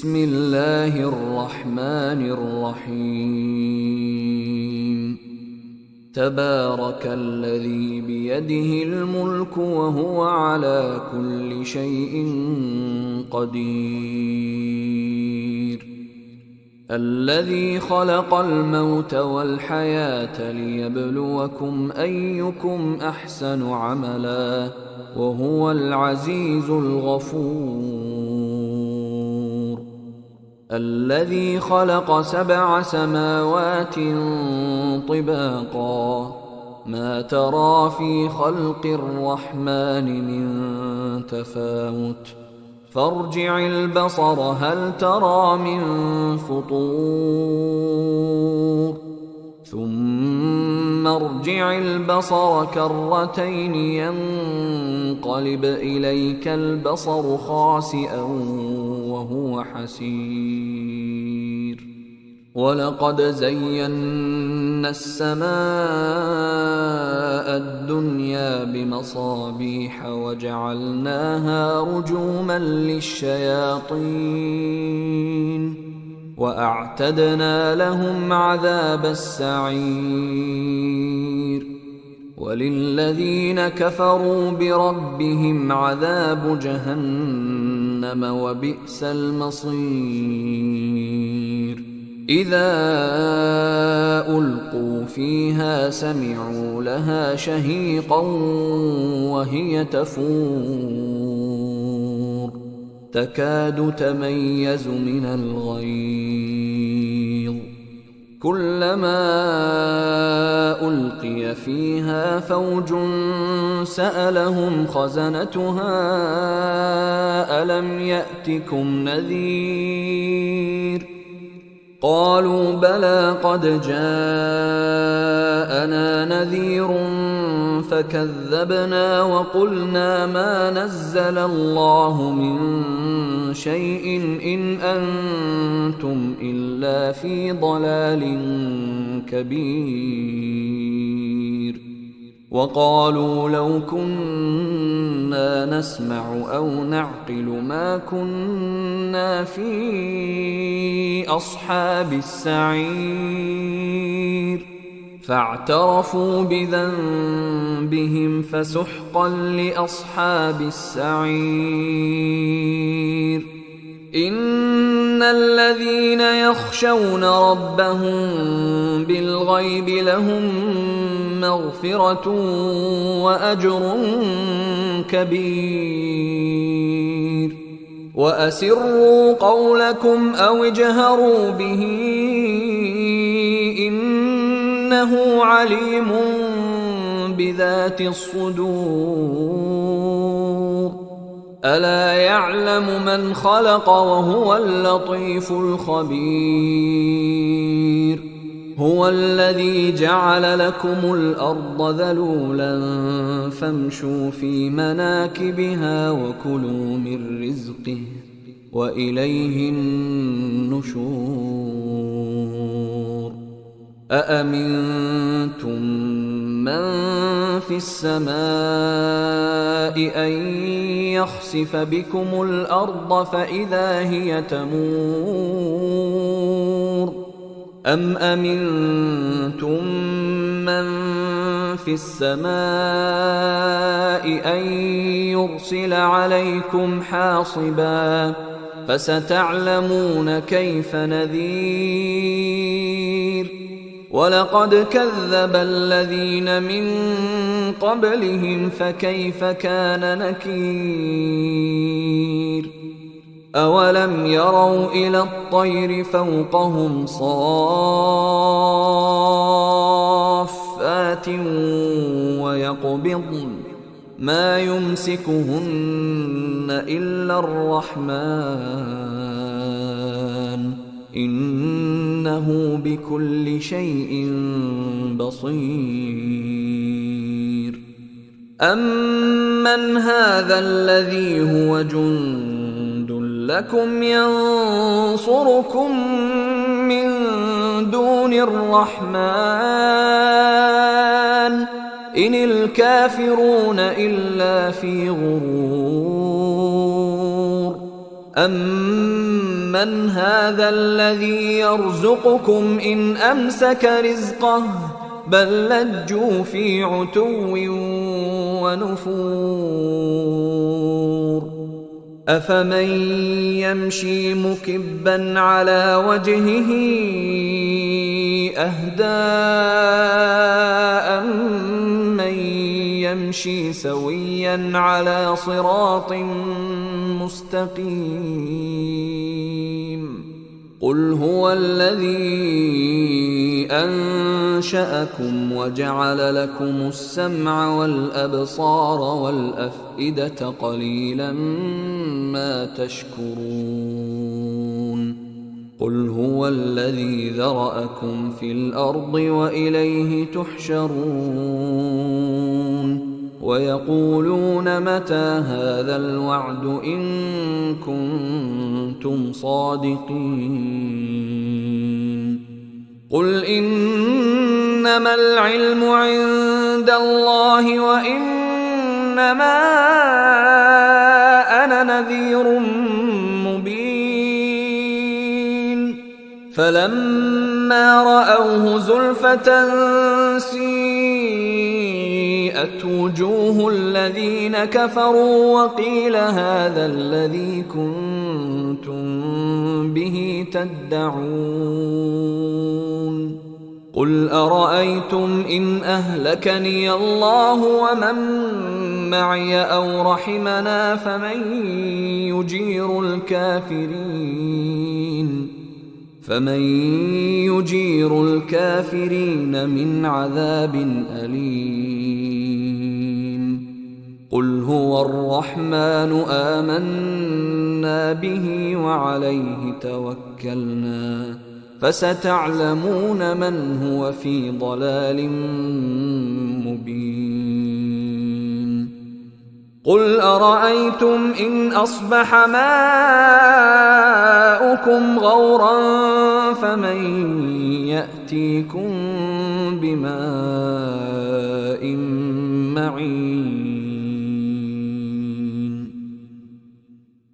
بسم الله الرحمن الرحيم تبارك الذي بيده الملك وهو على كل شيء قدير الذي خلق الموت والحياة ليبلوكم أيكم أحسن عملا وهو العزيز الغفور الذي خلق 7 سماوات طباقا ما ترى في خلق الرحمن من تفاوت فارجع البصر هل ترى من فطور ثم ارجع البصر كرتين ينقلب إليك البصر خاسئا وهو حسير ولقد زينا السماء الدنيا بمصابيح وجعلناها رجوما للشياطين وأعتدنا لهم عذاب السعير وللذين كفروا بربهم عذاب جهنم وبئس المصير إذا ألقوا فيها سمعوا لها شهيقا وهي تفور تكاد تميز من الغيظ كلما ألقي فيها فوج سألهم خزنتها ألم يأتكم نذير قالوا بلى قد جاءنا نذير فكذبنا وقلنا ما نزل الله من شيء إن أنتم إلا في ضلال كبير وقالوا لو كنا نسمع أو نعقل ما كنا في أصحاب السعير فاعترفوا بذنبهم فسحقا لأصحاب السعير إن الذين يخشون ربهم بالغيب لهم مغفرة وأجر كبير وأسروا قولكم أو اجهروا به إنه عليم بذات الصدور ألا يعلم من خلق وهو اللطيف الخبير هو الذي جعل لكم الأرض ذلولا فامشوا في مناكبها وكلوا من رزقه وإليه النشور أأمنتم من في السماء أن يخسف بكم الأرض فإذا هي تمور أم أمنتم من في السماء أن يرسل عليكم حاصبا فستعلمون كيف نذير ولقد كذب الذين من قبلهم فكيف كان نكير أولم يروا إلى الطير فوقهم صافات ويقبضن ما يمسكهن إلا الرحمن إنه بكل شيء بصير أمن هذا الذي هو جند لكم ينصركم من دون الرحمن إن الكافرون إلا في غرور أمن من هذا الذي يرزقكم إن أمسك رزقه بل لجوا في عتو ونفور أفمن يمشي مكبا على وجهه أهدى أمن يمشي سويا على صراط مستقيم قل هو الذي أنشأكم وجعل لكم السمع والأبصار والأفئدة قليلا ما تشكرون قل هو الذي ذرأكم في الأرض وإليه تحشرون ويقولون متى هذا الوعد إن كنتم صادقين قل إنما العلم عند الله وإنما أنا نذير مبين فلما رأوه زلفة سيئت وجوه الذين كفروا وقيل هذا الذي كنتم به تدعون قل أرأيتم إن أهلكني الله ومن معي أو رحمنا فمن يجير الكافرين من عذاب أليم قل هو الرحمن آمنا به وعليه توكلنا فستعلمون من هو في ضلال مبين قل أرأيتم إن أصبح ماؤكم غورا فمن يأتيكم بماء